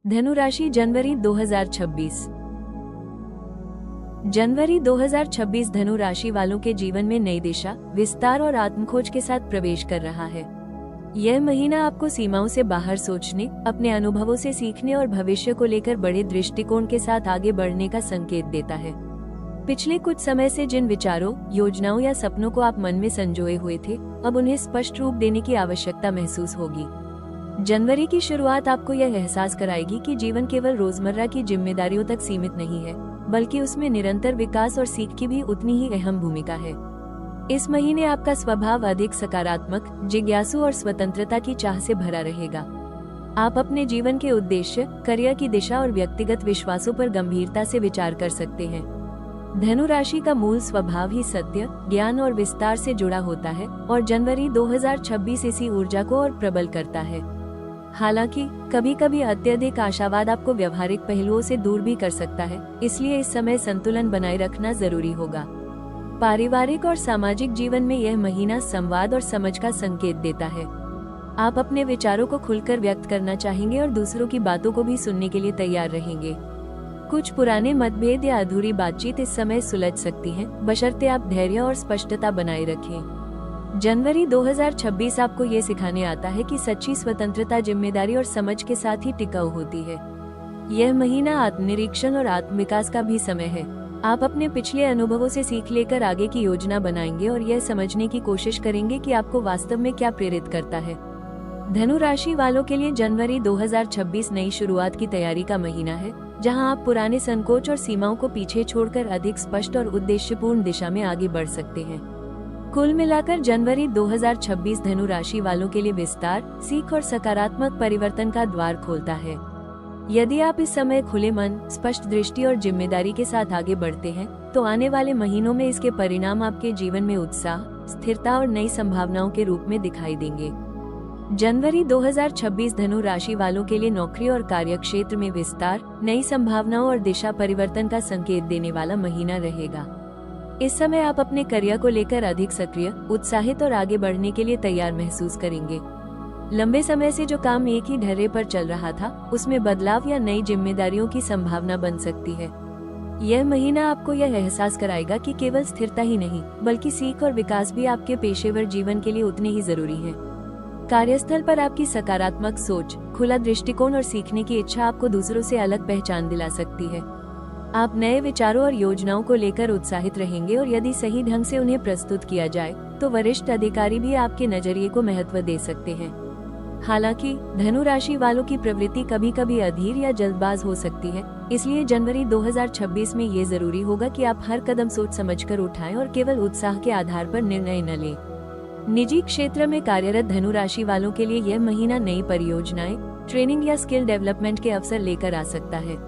धनु राशि जनवरी 2026। जनवरी 2026 धनु राशि वालों के जीवन में नई दिशा, विस्तार और आत्मखोज के साथ प्रवेश कर रहा है। यह महीना आपको सीमाओं से बाहर सोचने, अपने अनुभवों से सीखने और भविष्य को लेकर बड़े दृष्टिकोण के साथ आगे बढ़ने का संकेत देता है। पिछले कुछ समय से जिन विचारों, योजनाओं या सपनों को आप मन में संजोए हुए थे, अब उन्हें स्पष्ट रूप देने की आवश्यकता महसूस होगी। जनवरी की शुरुआत आपको यह एहसास कराएगी कि जीवन केवल रोजमर्रा की जिम्मेदारियों तक सीमित नहीं है, बल्कि उसमें निरंतर विकास और सीख की भी उतनी ही अहम भूमिका है। इस महीने आपका स्वभाव अधिक सकारात्मक, जिज्ञासु और स्वतंत्रता की चाह से भरा रहेगा। आप अपने जीवन के उद्देश्य, करियर की दिशा और व्यक्तिगत विश्वासों पर गंभीरता से विचार कर सकते हैं। धनु राशि का मूल स्वभाव ही सत्य, ज्ञान और विस्तार से जुड़ा होता है और जनवरी 2026 इसी ऊर्जा को और प्रबल करता है। हालांकि कभी कभी अत्यधिक आशावाद आपको व्यवहारिक पहलुओं से दूर भी कर सकता है, इसलिए इस समय संतुलन बनाए रखना जरूरी होगा। पारिवारिक और सामाजिक जीवन में यह महीना संवाद और समझ का संकेत देता है। आप अपने विचारों को खुलकर व्यक्त करना चाहेंगे और दूसरों की बातों को भी सुनने के लिए तैयार रहेंगे। कुछ पुराने मतभेद या अधूरी बातचीत इस समय सुलझ सकती हैं, बशर्ते आप धैर्य और स्पष्टता बनाए रखें। जनवरी 2026 आपको ये सिखाने आता है कि सच्ची स्वतंत्रता जिम्मेदारी और समझ के साथ ही टिकाऊ होती है। यह महीना आत्मनिरीक्षण और आत्मविकास का भी समय है। आप अपने पिछले अनुभवों से सीख लेकर आगे की योजना बनाएंगे और यह समझने की कोशिश करेंगे कि आपको वास्तव में क्या प्रेरित करता है। धनु राशि वालों के लिए जनवरी 2026 नई शुरुआत की तैयारी का महीना है, जहां आप पुराने संकोच और सीमाओं को पीछे छोड़कर अधिक स्पष्ट और उद्देश्यपूर्ण दिशा में आगे बढ़ सकते हैं। कुल मिलाकर जनवरी 2026 धनु राशि वालों के लिए विस्तार, सीख और सकारात्मक परिवर्तन का द्वार खोलता है। यदि आप इस समय खुले मन, स्पष्ट दृष्टि और जिम्मेदारी के साथ आगे बढ़ते हैं, तो आने वाले महीनों में इसके परिणाम आपके जीवन में उत्साह, स्थिरता और नई संभावनाओं के रूप में दिखाई देंगे। जनवरी 2026 धनु राशि वालों के लिए नौकरी और कार्य क्षेत्र में विस्तार, नई संभावनाओं और दिशा परिवर्तन का संकेत देने वाला महीना रहेगा। इस समय आप अपने करियर को लेकर अधिक सक्रिय, उत्साहित और आगे बढ़ने के लिए तैयार महसूस करेंगे। लंबे समय से जो काम एक ही ढर्रे पर चल रहा था, उसमें बदलाव या नई जिम्मेदारियों की संभावना बन सकती है। यह महीना आपको यह एहसास कराएगा कि केवल स्थिरता ही नहीं, बल्कि सीख और विकास भी आपके पेशेवर जीवन के लिए उतने ही जरूरी है। कार्यस्थल पर आपकी सकारात्मक सोच, खुला दृष्टिकोण और सीखने की इच्छा आपको दूसरों से अलग पहचान दिला सकती है। आप नए विचारों और योजनाओं को लेकर उत्साहित रहेंगे और यदि सही ढंग से उन्हें प्रस्तुत किया जाए, तो वरिष्ठ अधिकारी भी आपके नजरिए को महत्व दे सकते हैं। हालांकि धनु राशि वालों की प्रवृत्ति कभी कभी अधीर या जल्दबाज हो सकती है, इसलिए जनवरी 2026 में ये जरूरी होगा कि आप हर कदम सोच समझकर उठाएं और केवल उत्साह के आधार पर निर्णय न लें। निजी क्षेत्र में कार्यरत धनु राशि वालों के लिए यह महीना नई परियोजनाएं, ट्रेनिंग या स्किल डेवलपमेंट के अवसर लेकर आ सकता है।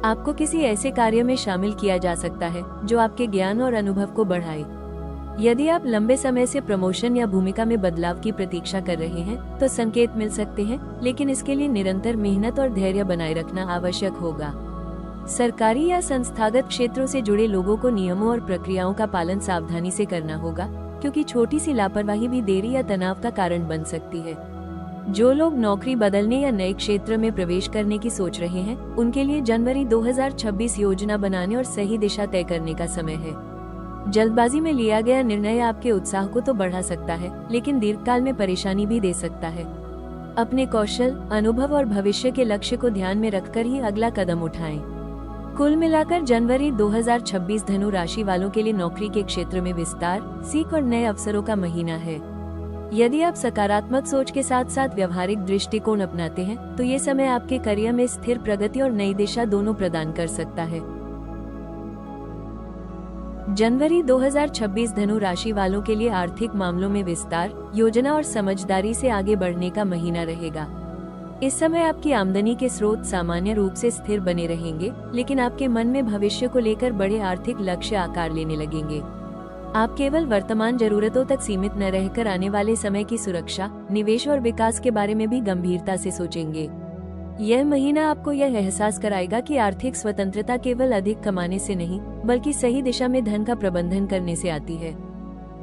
आपको किसी ऐसे कार्य में शामिल किया जा सकता है जो आपके ज्ञान और अनुभव को बढ़ाए। यदि आप लंबे समय से प्रमोशन या भूमिका में बदलाव की प्रतीक्षा कर रहे हैं, तो संकेत मिल सकते हैं, लेकिन इसके लिए निरंतर मेहनत और धैर्य बनाए रखना आवश्यक होगा। सरकारी या संस्थागत क्षेत्रों से जुड़े लोगों को नियमों और प्रक्रियाओं का पालन सावधानी से करना होगा, क्योंकि छोटी सी लापरवाही भी देरी या तनाव का कारण बन सकती है। जो लोग नौकरी बदलने या नए क्षेत्र में प्रवेश करने की सोच रहे हैं, उनके लिए जनवरी 2026 योजना बनाने और सही दिशा तय करने का समय है। जल्दबाजी में लिया गया निर्णय आपके उत्साह को तो बढ़ा सकता है, लेकिन दीर्घकाल में परेशानी भी दे सकता है। अपने कौशल, अनुभव और भविष्य के लक्ष्य को ध्यान में रखकर ही अगला कदम उठाएं। कुल मिलाकर जनवरी 2026 धनु राशि वालों के लिए नौकरी के क्षेत्र में विस्तार, सीख और नए अवसरों का महीना है। यदि आप सकारात्मक सोच के साथ साथ व्यवहारिक दृष्टिकोण अपनाते हैं, तो ये समय आपके करियर में स्थिर प्रगति और नई दिशा दोनों प्रदान कर सकता है। जनवरी 2026 धनु राशि वालों के लिए आर्थिक मामलों में विस्तार, योजना और समझदारी से आगे बढ़ने का महीना रहेगा। इस समय आपकी आमदनी के स्रोत सामान्य रूप से स्थिर बने रहेंगे, लेकिन आपके मन में भविष्य को लेकर बड़े आर्थिक लक्ष्य आकार लेने लगेंगे। आप केवल वर्तमान जरूरतों तक सीमित न रहकर आने वाले समय की सुरक्षा, निवेश और विकास के बारे में भी गंभीरता से सोचेंगे। यह महीना आपको यह एहसास कराएगा कि आर्थिक स्वतंत्रता केवल अधिक कमाने से नहीं, बल्कि सही दिशा में धन का प्रबंधन करने से आती है।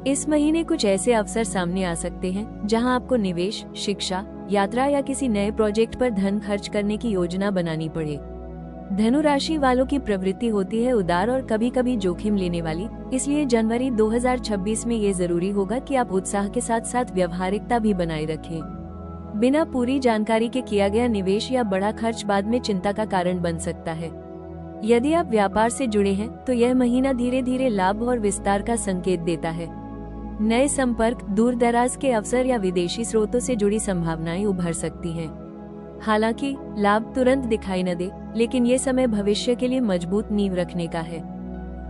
इस महीने कुछ ऐसे अवसर सामने आ सकते हैं जहां आपको निवेश, शिक्षा यात्रा या किसी नए प्रोजेक्ट पर धन खर्च करने की योजना बनानी पड़े। धनु राशि वालों की प्रवृत्ति होती है उदार और कभी कभी जोखिम लेने वाली, इसलिए जनवरी 2026 में ये जरूरी होगा कि आप उत्साह के साथ साथ व्यवहारिकता भी बनाए रखें। बिना पूरी जानकारी के किया गया निवेश या बड़ा खर्च बाद में चिंता का कारण बन सकता है। यदि आप व्यापार से जुड़े हैं तो यह महीना धीरे धीरे लाभ और विस्तार का संकेत देता है। नए संपर्क, दूर दराज के अवसर या विदेशी स्रोतों से जुड़ी संभावनाएं उभर सकती हैं। हालांकि लाभ तुरंत दिखाई न दे, लेकिन ये समय भविष्य के लिए मजबूत नींव रखने का है।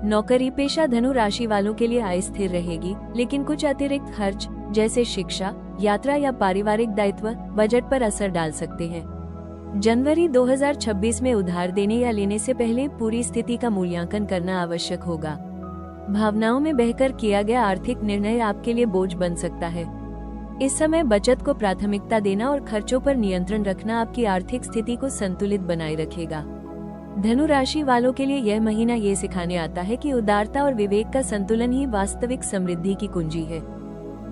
नौकरी पेशा धनु राशि वालों के लिए आय स्थिर रहेगी, लेकिन कुछ अतिरिक्त खर्च जैसे शिक्षा, यात्रा या पारिवारिक दायित्व बजट पर असर डाल सकते हैं। जनवरी 2026 में उधार देने या लेने से पहले पूरी स्थिति का मूल्यांकन करना आवश्यक होगा। भावनाओं में बहकर किया गया आर्थिक निर्णय आपके लिए बोझ बन सकता है। इस समय बचत को प्राथमिकता देना और खर्चों पर नियंत्रण रखना आपकी आर्थिक स्थिति को संतुलित बनाए रखेगा। धनु राशि वालों के लिए यह महीना ये सिखाने आता है कि उदारता और विवेक का संतुलन ही वास्तविक समृद्धि की कुंजी है।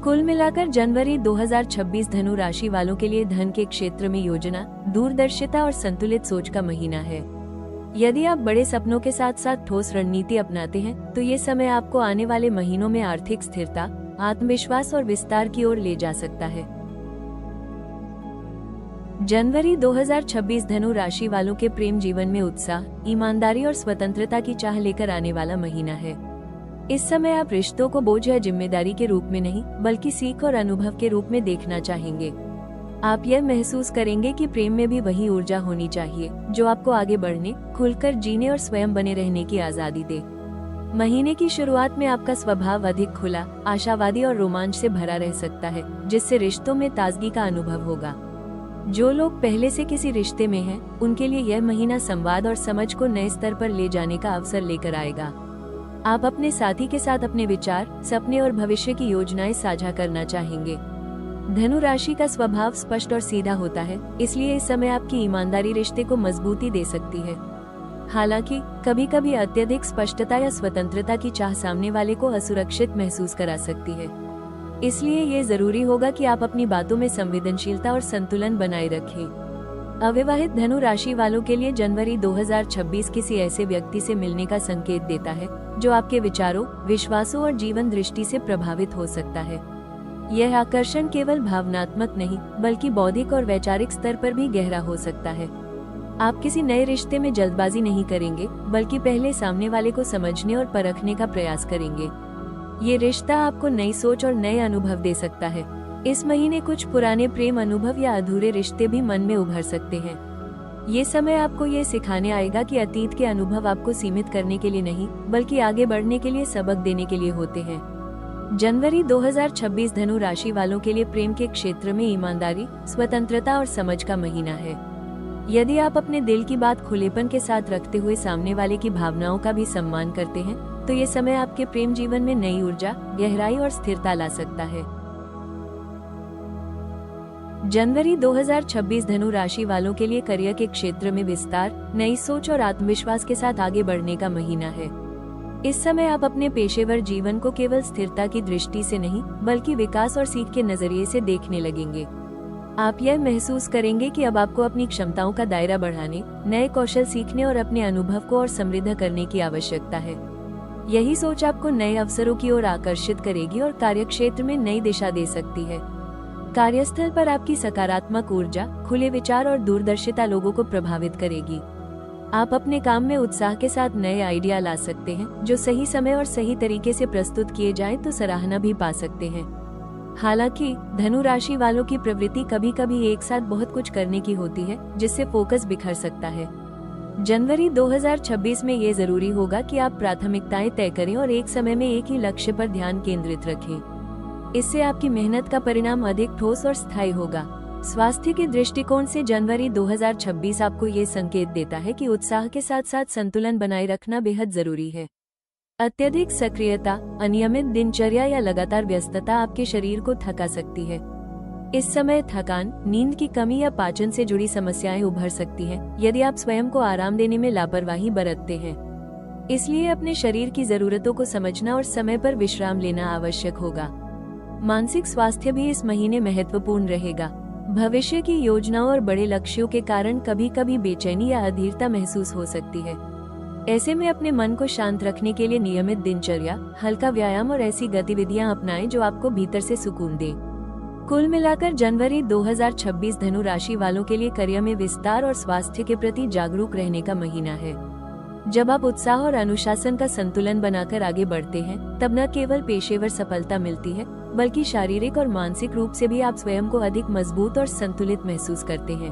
कुल मिलाकर जनवरी 2026 धनु राशि वालों के लिए धन के क्षेत्र में योजना, दूरदर्शिता और संतुलित सोच का महीना है। यदि आप बड़े सपनों के साथ साथ ठोस रणनीति अपनाते हैं तो ये समय आपको आने वाले महीनों में आर्थिक स्थिरता, आत्मविश्वास और विस्तार की ओर ले जा सकता है। जनवरी 2026 धनु राशि वालों के प्रेम जीवन में उत्साह, ईमानदारी और स्वतंत्रता की चाह लेकर आने वाला महीना है। इस समय आप रिश्तों को बोझ या जिम्मेदारी के रूप में नहीं, बल्कि सीख और अनुभव के रूप में देखना चाहेंगे। आप यह महसूस करेंगे कि प्रेम में भी वही ऊर्जा होनी चाहिए जो आपको आगे बढ़ने, खुलकर जीने और स्वयं बने रहने की आजादी दे। महीने की शुरुआत में आपका स्वभाव अधिक खुला, आशावादी और रोमांच से भरा रह सकता है, जिससे रिश्तों में ताजगी का अनुभव होगा। जो लोग पहले से किसी रिश्ते में हैं, उनके लिए यह महीना संवाद और समझ को नए स्तर पर ले जाने का अवसर लेकर आएगा। आप अपने साथी के साथ अपने विचार, सपने और भविष्य की योजनाएं साझा करना चाहेंगे। धनु राशि का स्वभाव स्पष्ट और सीधा होता है, इसलिए इस समय आपकी ईमानदारी रिश्ते को मजबूती दे सकती है। हालांकि कभी कभी अत्यधिक स्पष्टता या स्वतंत्रता की चाह सामने वाले को असुरक्षित महसूस करा सकती है। इसलिए ये जरूरी होगा कि आप अपनी बातों में संवेदनशीलता और संतुलन बनाए रखें। अविवाहित धनु राशि वालों के लिए जनवरी 2026 किसी ऐसे व्यक्ति से मिलने का संकेत देता है जो आपके विचारों, विश्वासों और जीवन दृष्टि से प्रभावित हो सकता है। यह आकर्षण केवल भावनात्मक नहीं, बल्कि बौद्धिक और वैचारिक स्तर पर भी गहरा हो सकता है। आप किसी नए रिश्ते में जल्दबाजी नहीं करेंगे, बल्कि पहले सामने वाले को समझने और परखने का प्रयास करेंगे। ये रिश्ता आपको नई सोच और नए अनुभव दे सकता है। इस महीने कुछ पुराने प्रेम अनुभव या अधूरे रिश्ते भी मन में उभर सकते हैं। ये समय आपको ये सिखाने आएगा कि अतीत के अनुभव आपको सीमित करने के लिए नहीं, बल्कि आगे बढ़ने के लिए सबक देने के लिए होते हैं। जनवरी 2026 धनु राशि वालों के लिए प्रेम के क्षेत्र में ईमानदारी, स्वतंत्रता और समझ का महीना है। यदि आप अपने दिल की बात खुलेपन के साथ रखते हुए सामने वाले की भावनाओं का भी सम्मान करते हैं, तो ये समय आपके प्रेम जीवन में नई ऊर्जा, गहराई और स्थिरता ला सकता है। जनवरी 2026 धनु राशि वालों के लिए करियर के क्षेत्र में विस्तार, नई सोच और आत्मविश्वास के साथ आगे बढ़ने का महीना है। इस समय आप अपने पेशेवर जीवन को केवल स्थिरता की दृष्टि से नहीं, बल्कि विकास और सीख के नजरिए से देखने लगेंगे। आप यह महसूस करेंगे कि अब आपको अपनी क्षमताओं का दायरा बढ़ाने, नए कौशल सीखने और अपने अनुभव को और समृद्ध करने की आवश्यकता है। यही सोच आपको नए अवसरों की ओर आकर्षित करेगी और कार्यक्षेत्र में नई दिशा दे सकती है। कार्यस्थल पर आपकी सकारात्मक ऊर्जा, खुले विचार और दूरदर्शिता लोगों को प्रभावित करेगी। आप अपने काम में उत्साह के साथ नए आइडिया ला सकते हैं, जो सही समय और सही तरीके से प्रस्तुत किए जाएं तो सराहना भी पा सकते हैं। हालांकि धनु राशि वालों की प्रवृत्ति कभी कभी एक साथ बहुत कुछ करने की होती है, जिससे फोकस बिखर सकता है। जनवरी 2026 में ये जरूरी होगा कि आप प्राथमिकताएं तय करें और एक समय में एक ही लक्ष्य पर ध्यान केंद्रित रखें। इससे आपकी मेहनत का परिणाम अधिक ठोस और स्थायी होगा। स्वास्थ्य के दृष्टिकोण से जनवरी 2026 आपको ये संकेत देता है कि उत्साह के साथ साथ संतुलन बनाए रखना बेहद जरूरी है। अत्यधिक सक्रियता, अनियमित दिनचर्या या लगातार व्यस्तता आपके शरीर को थका सकती है। इस समय थकान, नींद की कमी या पाचन से जुड़ी समस्याएं उभर सकती हैं, यदि आप स्वयं को आराम देने में लापरवाही बरतते हैं। इसलिए अपने शरीर की जरूरतों को समझना और समय पर विश्राम लेना आवश्यक होगा। मानसिक स्वास्थ्य भी इस महीने महत्वपूर्ण रहेगा। भविष्य की योजनाओं और बड़े लक्ष्यों के कारण कभी कभी बेचैनी या अधीरता महसूस हो सकती है। ऐसे में अपने मन को शांत रखने के लिए नियमित दिनचर्या, हल्का व्यायाम और ऐसी गतिविधियां अपनाएं जो आपको भीतर से सुकून दें। कुल मिलाकर जनवरी 2026 धनु राशि वालों के लिए करियर में विस्तार और स्वास्थ्य के प्रति जागरूक रहने का महीना है। जब आप उत्साह और अनुशासन का संतुलन बनाकर आगे बढ़ते हैं, तब न केवल पेशेवर सफलता मिलती है, बल्कि शारीरिक और मानसिक रूप से भी आप स्वयं को अधिक मजबूत और संतुलित महसूस करते हैं।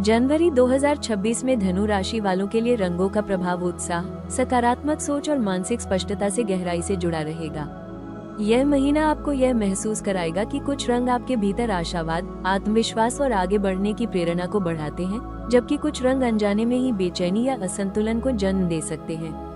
जनवरी 2026 में धनु राशि वालों के लिए रंगों का प्रभाव उत्साह, सकारात्मक सोच और मानसिक स्पष्टता से गहराई से जुड़ा रहेगा। यह महीना आपको यह महसूस कराएगा कि कुछ रंग आपके भीतर आशावाद, आत्मविश्वास और आगे बढ़ने की प्रेरणा को बढ़ाते हैं, जबकि कुछ रंग अनजाने में ही बेचैनी या असंतुलन को जन्म दे सकते हैं।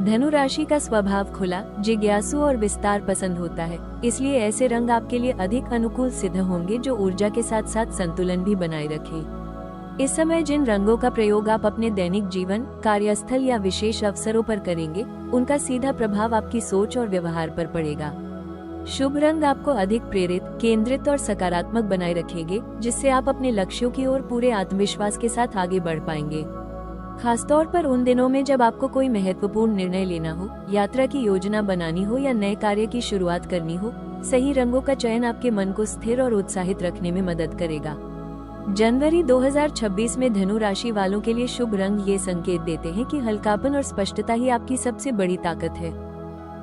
धनु राशि का स्वभाव खुला, जिज्ञासु और विस्तार पसंद होता है, इसलिए ऐसे रंग आपके लिए अधिक अनुकूल सिद्ध होंगे जो ऊर्जा के साथ साथ संतुलन भी बनाए रखें। इस समय जिन रंगों का प्रयोग आप अपने दैनिक जीवन, कार्यस्थल या विशेष अवसरों पर करेंगे, उनका सीधा प्रभाव आपकी सोच और व्यवहार पर पड़ेगा। शुभ रंग आपको अधिक प्रेरित, केंद्रित और सकारात्मक बनाए रखेंगे, जिससे आप अपने लक्ष्यों की ओर पूरे आत्मविश्वास के साथ आगे बढ़ पाएंगे। खासतौर पर उन दिनों में जब आपको कोई महत्वपूर्ण निर्णय लेना हो, यात्रा की योजना बनानी हो या नए कार्य की शुरुआत करनी हो, सही रंगों का चयन आपके मन को स्थिर और उत्साहित रखने में मदद करेगा। जनवरी 2026 में धनु राशि वालों के लिए शुभ रंग ये संकेत देते हैं कि हल्कापन और स्पष्टता ही आपकी सबसे बड़ी ताकत है।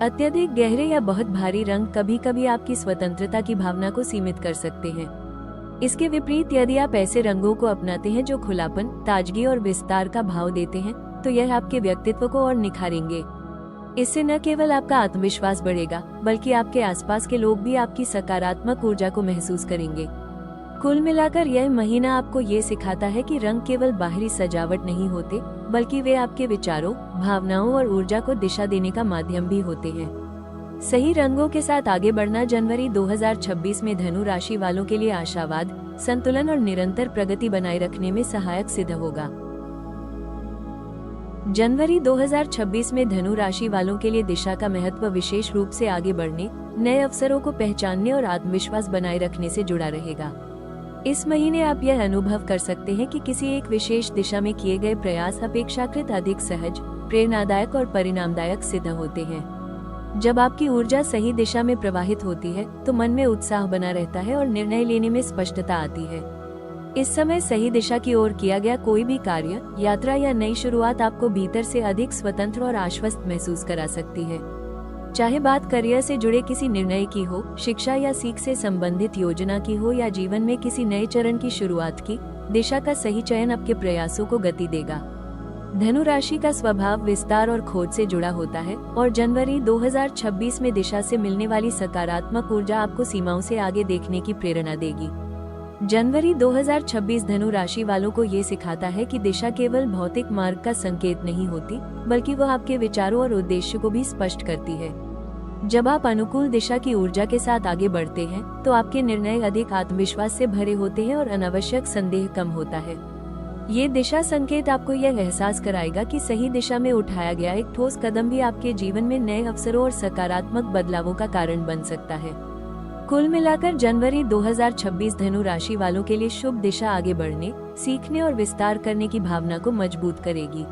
अत्यधिक गहरे या बहुत भारी रंग कभी कभी आपकी स्वतंत्रता की भावना को सीमित कर सकते हैं। इसके विपरीत यदि आप ऐसे रंगों को अपनाते हैं जो खुलापन, ताजगी और विस्तार का भाव देते हैं, तो यह आपके व्यक्तित्व को और निखारेंगे। इससे न केवल आपका आत्मविश्वास बढ़ेगा, बल्कि आपके आसपास के लोग भी आपकी सकारात्मक ऊर्जा को महसूस करेंगे। कुल मिलाकर यह महीना आपको ये सिखाता है कि रंग केवल बाहरी सजावट नहीं होते, बल्कि वे आपके विचारों, भावनाओं और ऊर्जा को दिशा देने का माध्यम भी होते हैं। सही रंगों के साथ आगे बढ़ना जनवरी 2026 में धनु राशि वालों के लिए आशावाद, संतुलन और निरंतर प्रगति बनाए रखने में सहायक सिद्ध होगा। जनवरी 2026 में धनु राशि वालों के लिए दिशा का महत्व विशेष रूप से आगे बढ़ने, नए अवसरों को पहचानने और आत्मविश्वास बनाए रखने से जुड़ा रहेगा। इस महीने आप यह अनुभव कर सकते हैं कि किसी एक विशेष दिशा में किए गए प्रयास अपेक्षाकृत अधिक सहज, प्रेरणादायक और परिणामदायक सिद्ध होते हैं। जब आपकी ऊर्जा सही दिशा में प्रवाहित होती है, तो मन में उत्साह बना रहता है और निर्णय लेने में स्पष्टता आती है। इस समय सही दिशा की ओर किया गया कोई भी कार्य, यात्रा या नई शुरुआत आपको भीतर से अधिक स्वतंत्र और आश्वस्त महसूस करा सकती है। चाहे बात करियर से जुड़े किसी निर्णय की हो, शिक्षा या सीख से संबंधित योजना की हो या जीवन में किसी नए चरण की शुरुआत की, दिशा का सही चयन आपके प्रयासों को गति देगा। धनु राशि का स्वभाव विस्तार और खोज से जुड़ा होता है और जनवरी 2026 में दिशा से मिलने वाली सकारात्मक ऊर्जा आपको सीमाओं से आगे देखने की प्रेरणा देगी। जनवरी 2026 धनु राशि वालों को ये सिखाता है कि दिशा केवल भौतिक मार्ग का संकेत नहीं होती, बल्कि वह आपके विचारों और उद्देश्य को भी स्पष्ट करती है। जब आप अनुकूल दिशा की ऊर्जा के साथ आगे बढ़ते हैं, तो आपके निर्णय अधिक आत्मविश्वास से भरे होते हैं और अनावश्यक संदेह कम होता है। ये दिशा संकेत आपको यह एहसास कराएगा कि सही दिशा में उठाया गया एक ठोस कदम भी आपके जीवन में नए अवसरों और सकारात्मक बदलावों का कारण बन सकता है। कुल मिलाकर जनवरी 2026 धनु राशि वालों के लिए शुभ दिशा आगे बढ़ने, सीखने और विस्तार करने की भावना को मजबूत करेगी।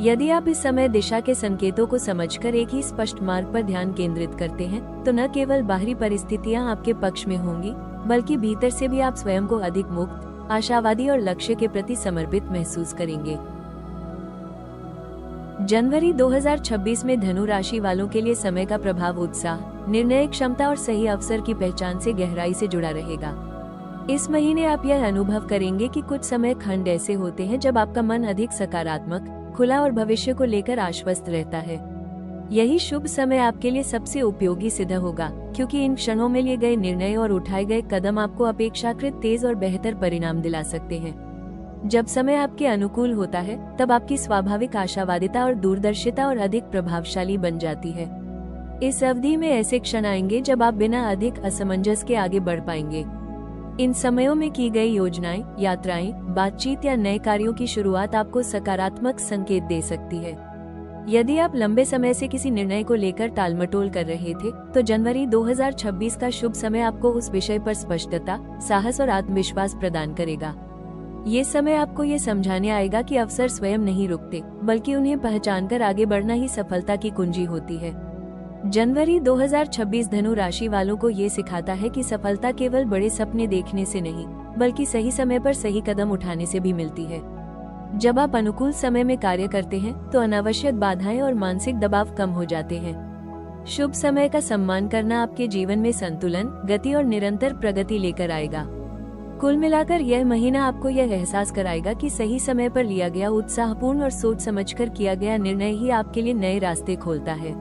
यदि आप इस समय दिशा के संकेतों को समझकर एक ही स्पष्ट मार्ग पर ध्यान केंद्रित करते हैं, तो न केवल बाहरी परिस्थितियां आपके पक्ष में होंगी, बल्कि भीतर से भी आप स्वयं को अधिक मुक्त, आशावादी और लक्ष्य के प्रति समर्पित महसूस करेंगे। जनवरी 2026 में धनु राशि वालों के लिए समय का प्रभाव उत्साह, निर्णय क्षमता और सही अवसर की पहचान से गहराई से जुड़ा रहेगा। इस महीने आप यह अनुभव करेंगे कि कुछ समय खंड ऐसे होते हैं जब आपका मन अधिक सकारात्मक, खुला और भविष्य को लेकर आश्वस्त रहता है। यही शुभ समय आपके लिए सबसे उपयोगी सिद्ध होगा, क्योंकि इन क्षणों में लिए गए निर्णय और उठाए गए कदम आपको अपेक्षाकृत तेज और बेहतर परिणाम दिला सकते हैं। जब समय आपके अनुकूल होता है, तब आपकी स्वाभाविक आशावादिता और दूरदर्शिता और अधिक प्रभावशाली बन जाती है। इस अवधि में ऐसे क्षण आएंगे जब आप बिना अधिक असमंजस के आगे बढ़ पाएंगे। इन समयों में की गई योजनाएं, यात्राएं, बातचीत या नए कार्यों की शुरुआत आपको सकारात्मक संकेत दे सकती है। यदि आप लंबे समय से किसी निर्णय को लेकर टालमटोल कर रहे थे, तो जनवरी 2026 का शुभ समय आपको उस विषय पर स्पष्टता, साहस और आत्मविश्वास प्रदान करेगा। ये समय आपको ये समझाने आएगा कि अवसर स्वयं नहीं रुकते, बल्कि उन्हें पहचानकर आगे बढ़ना ही सफलता की कुंजी होती है। जनवरी 2026 धनु राशि वालों को ये सिखाता है कि सफलता केवल बड़े सपने देखने से नहीं, बल्कि सही समय पर सही कदम उठाने से भी मिलती है। जब आप अनुकूल समय में कार्य करते हैं, तो अनावश्यक बाधाएं और मानसिक दबाव कम हो जाते हैं। शुभ समय का सम्मान करना आपके जीवन में संतुलन, गति और निरंतर प्रगति लेकर आएगा। कुल मिलाकर यह महीना आपको यह एहसास कराएगा कि सही समय पर लिया गया उत्साहपूर्ण और सोच समझकर किया गया निर्णय ही आपके लिए नए रास्ते खोलता है।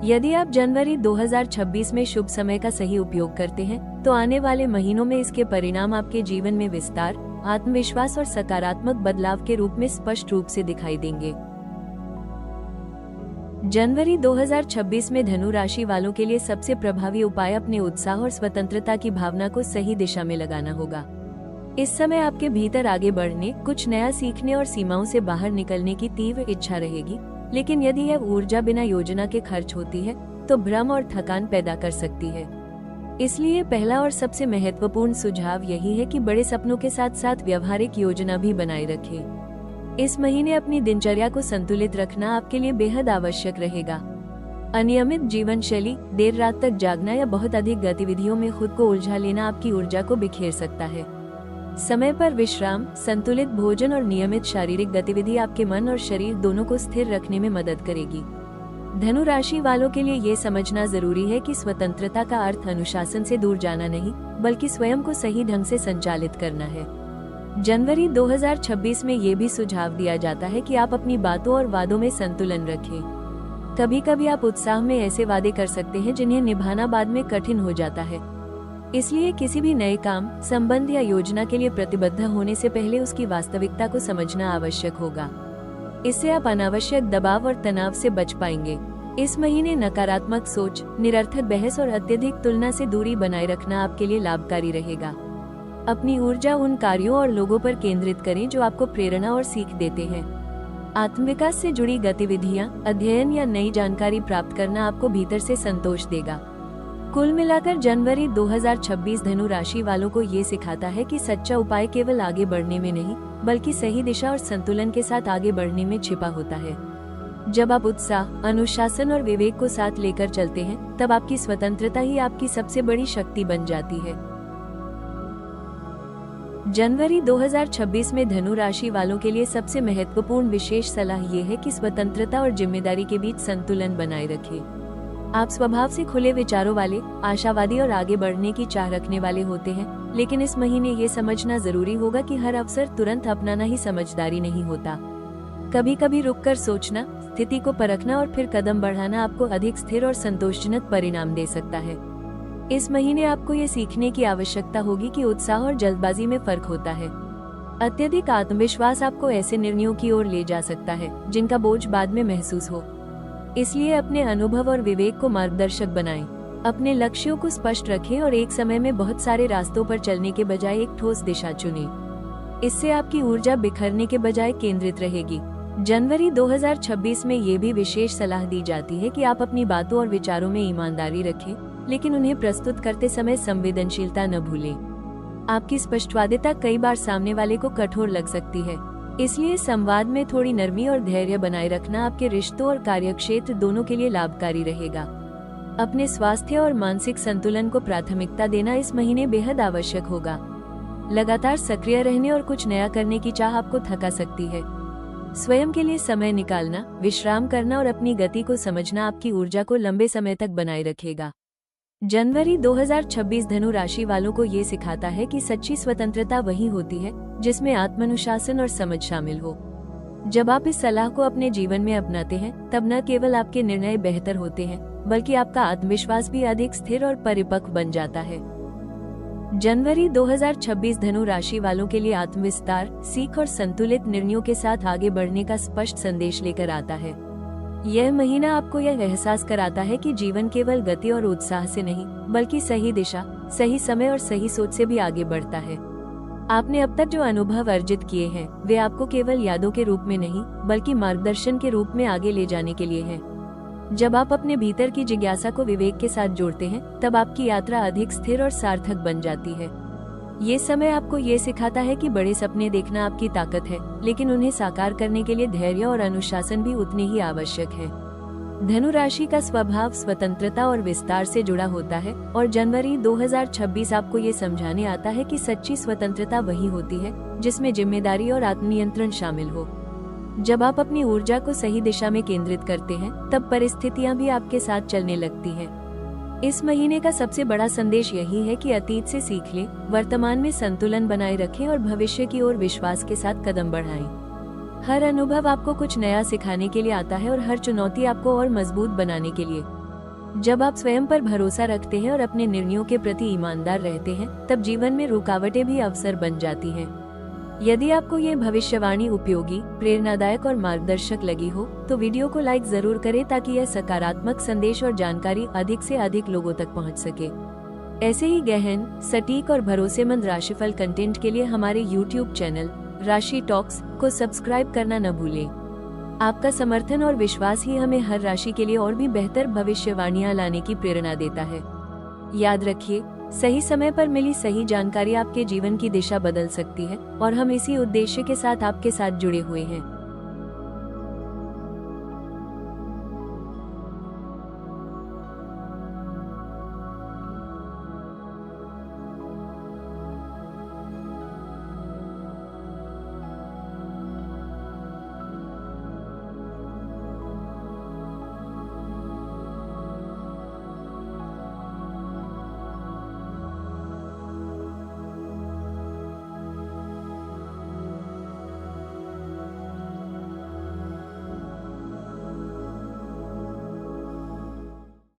यदि आप जनवरी 2026 में शुभ समय का सही उपयोग करते हैं, तो आने वाले महीनों में इसके परिणाम आपके जीवन में विस्तार, आत्मविश्वास और सकारात्मक बदलाव के रूप में स्पष्ट रूप से दिखाई देंगे। जनवरी 2026 में धनु राशि वालों के लिए सबसे प्रभावी उपाय अपने उत्साह और स्वतंत्रता की भावना को सही दिशा में लगाना होगा। इस समय आपके भीतर आगे बढ़ने, कुछ नया सीखने और सीमाओं से बाहर निकलने की तीव्र इच्छा रहेगी, लेकिन यदि यह ऊर्जा बिना योजना के खर्च होती है, तो भ्रम और थकान पैदा कर सकती है। इसलिए पहला और सबसे महत्वपूर्ण सुझाव यही है कि बड़े सपनों के साथ साथ व्यवहारिक योजना भी बनाए रखें। इस महीने अपनी दिनचर्या को संतुलित रखना आपके लिए बेहद आवश्यक रहेगा। अनियमित जीवन शैली, देर रात तक जागना या बहुत अधिक गतिविधियों में खुद को उलझा लेना आपकी ऊर्जा को बिखेर सकता है। समय पर विश्राम, संतुलित भोजन और नियमित शारीरिक गतिविधि आपके मन और शरीर दोनों को स्थिर रखने में मदद करेगी। धनु राशि वालों के लिए ये समझना जरूरी है कि स्वतंत्रता का अर्थ अनुशासन से दूर जाना नहीं, बल्कि स्वयं को सही ढंग से संचालित करना है। जनवरी 2026 में ये भी सुझाव दिया जाता है कि आप अपनी बातों और वादों में संतुलन रखें। कभी कभी आप उत्साह में ऐसे वादे कर सकते हैं जिन्हें निभाना बाद में कठिन हो जाता है। इसलिए किसी भी नए काम, संबंध या योजना के लिए प्रतिबद्ध होने से पहले उसकी वास्तविकता को समझना आवश्यक होगा। इससे आप अनावश्यक दबाव और तनाव से बच पाएंगे। इस महीने नकारात्मक सोच, निरर्थक बहस और अत्यधिक तुलना से दूरी बनाए रखना आपके लिए लाभकारी रहेगा। अपनी ऊर्जा उन कार्यों और लोगों पर केंद्रित करें जो आपको प्रेरणा और सीख देते हैं। आत्मविकास से जुड़ी गतिविधियां, अध्ययन या नई जानकारी प्राप्त करना आपको भीतर से संतोष देगा। कुल मिलाकर जनवरी 2026 धनु राशि वालों को ये सिखाता है कि सच्चा उपाय केवल आगे बढ़ने में नहीं, बल्कि सही दिशा और संतुलन के साथ आगे बढ़ने में छिपा होता है। जब आप उत्साह, अनुशासन और विवेक को साथ लेकर चलते हैं, तब आपकी स्वतंत्रता ही आपकी सबसे बड़ी शक्ति बन जाती है। जनवरी 2026 में धनु राशि वालों के लिए सबसे महत्वपूर्ण विशेष सलाह ये है कि स्वतंत्रता और जिम्मेदारी के बीच संतुलन बनाए रखें। आप स्वभाव से खुले विचारों वाले, आशावादी और आगे बढ़ने की चाह रखने वाले होते हैं, लेकिन इस महीने ये समझना जरूरी होगा कि हर अवसर तुरंत अपनाना ही समझदारी नहीं होता। कभी कभी रुककर सोचना, स्थिति को परखना और फिर कदम बढ़ाना आपको अधिक स्थिर और संतोषजनक परिणाम दे सकता है। इस महीने आपको ये सीखने की आवश्यकता होगी कि उत्साह और जल्दबाजी में फर्क होता है। अत्यधिक आत्मविश्वास आपको ऐसे निर्णयों की ओर ले जा सकता है जिनका बोझ बाद में महसूस हो। इसलिए अपने अनुभव और विवेक को मार्गदर्शक बनाएं। अपने लक्ष्यों को स्पष्ट रखें और एक समय में बहुत सारे रास्तों पर चलने के बजाय एक ठोस दिशा चुनें। इससे आपकी ऊर्जा बिखरने के बजाय केंद्रित रहेगी। जनवरी 2026 में ये भी विशेष सलाह दी जाती है कि आप अपनी बातों और विचारों में ईमानदारी रखें, लेकिन उन्हें प्रस्तुत करते समय संवेदनशीलता न भूलें। आपकी स्पष्टवादिता कई बार सामने वाले को कठोर लग सकती है, इसलिए संवाद में थोड़ी नरमी और धैर्य बनाए रखना आपके रिश्तों और कार्यक्षेत्र दोनों के लिए लाभकारी रहेगा। अपने स्वास्थ्य और मानसिक संतुलन को प्राथमिकता देना इस महीने बेहद आवश्यक होगा। लगातार सक्रिय रहने और कुछ नया करने की चाह आपको थका सकती है। स्वयं के लिए समय निकालना, विश्राम करना और अपनी गति को समझना आपकी ऊर्जा को लंबे समय तक बनाए रखेगा। जनवरी 2026 धनु राशि वालों को ये सिखाता है कि सच्ची स्वतंत्रता वही होती है जिसमें आत्मानुशासन और समझ शामिल हो। जब आप इस सलाह को अपने जीवन में अपनाते हैं, तब न केवल आपके निर्णय बेहतर होते हैं, बल्कि आपका आत्मविश्वास भी अधिक स्थिर और परिपक्व बन जाता है। जनवरी 2026 धनु राशि वालों के लिए आत्मविस्तार, सीख और संतुलित निर्णयों के साथ आगे बढ़ने का स्पष्ट संदेश लेकर आता है। यह महीना आपको यह एहसास कराता है कि जीवन केवल गति और उत्साह से नहीं, बल्कि सही दिशा, सही समय और सही सोच से भी आगे बढ़ता है। आपने अब तक जो अनुभव अर्जित किए हैं वे आपको केवल यादों के रूप में नहीं बल्कि मार्गदर्शन के रूप में आगे ले जाने के लिए हैं। जब आप अपने भीतर की जिज्ञासा को विवेक के साथ जोड़ते हैं तब आपकी यात्रा अधिक स्थिर और सार्थक बन जाती है। ये समय आपको ये सिखाता है कि बड़े सपने देखना आपकी ताकत है, लेकिन उन्हें साकार करने के लिए धैर्य और अनुशासन भी उतने ही आवश्यक है। धनु राशि का स्वभाव स्वतंत्रता और विस्तार से जुड़ा होता है और जनवरी 2026 आपको ये समझाने आता है कि सच्ची स्वतंत्रता वही होती है जिसमें जिम्मेदारी और आत्मनियंत्रण शामिल हो। जब आप अपनी ऊर्जा को सही दिशा में केंद्रित करते हैं तब परिस्थितियां भी आपके साथ चलने लगती हैं। इस महीने का सबसे बड़ा संदेश यही है कि अतीत से सीख लें, वर्तमान में संतुलन बनाए रखें और भविष्य की ओर विश्वास के साथ कदम बढ़ाएं। हर अनुभव आपको कुछ नया सिखाने के लिए आता है और हर चुनौती आपको और मजबूत बनाने के लिए। जब आप स्वयं पर भरोसा रखते हैं और अपने निर्णयों के प्रति ईमानदार रहते हैं तब जीवन में रुकावटें भी अवसर बन जाती हैं। यदि आपको ये भविष्यवाणी उपयोगी, प्रेरणादायक और मार्गदर्शक लगी हो तो वीडियो को लाइक जरूर करें ताकि यह सकारात्मक संदेश और जानकारी अधिक से अधिक लोगों तक पहुंच सके। ऐसे ही गहन, सटीक और भरोसेमंद राशिफल कंटेंट के लिए हमारे YouTube चैनल राशि टॉक्स को सब्सक्राइब करना न भूलें। आपका समर्थन और विश्वास ही हमें हर राशि के लिए और भी बेहतर भविष्यवाणियां लाने की प्रेरणा देता है। याद रखिए, सही समय पर मिली सही जानकारी आपके जीवन की दिशा बदल सकती है और हम इसी उद्देश्य के साथ आपके साथ जुड़े हुए हैं।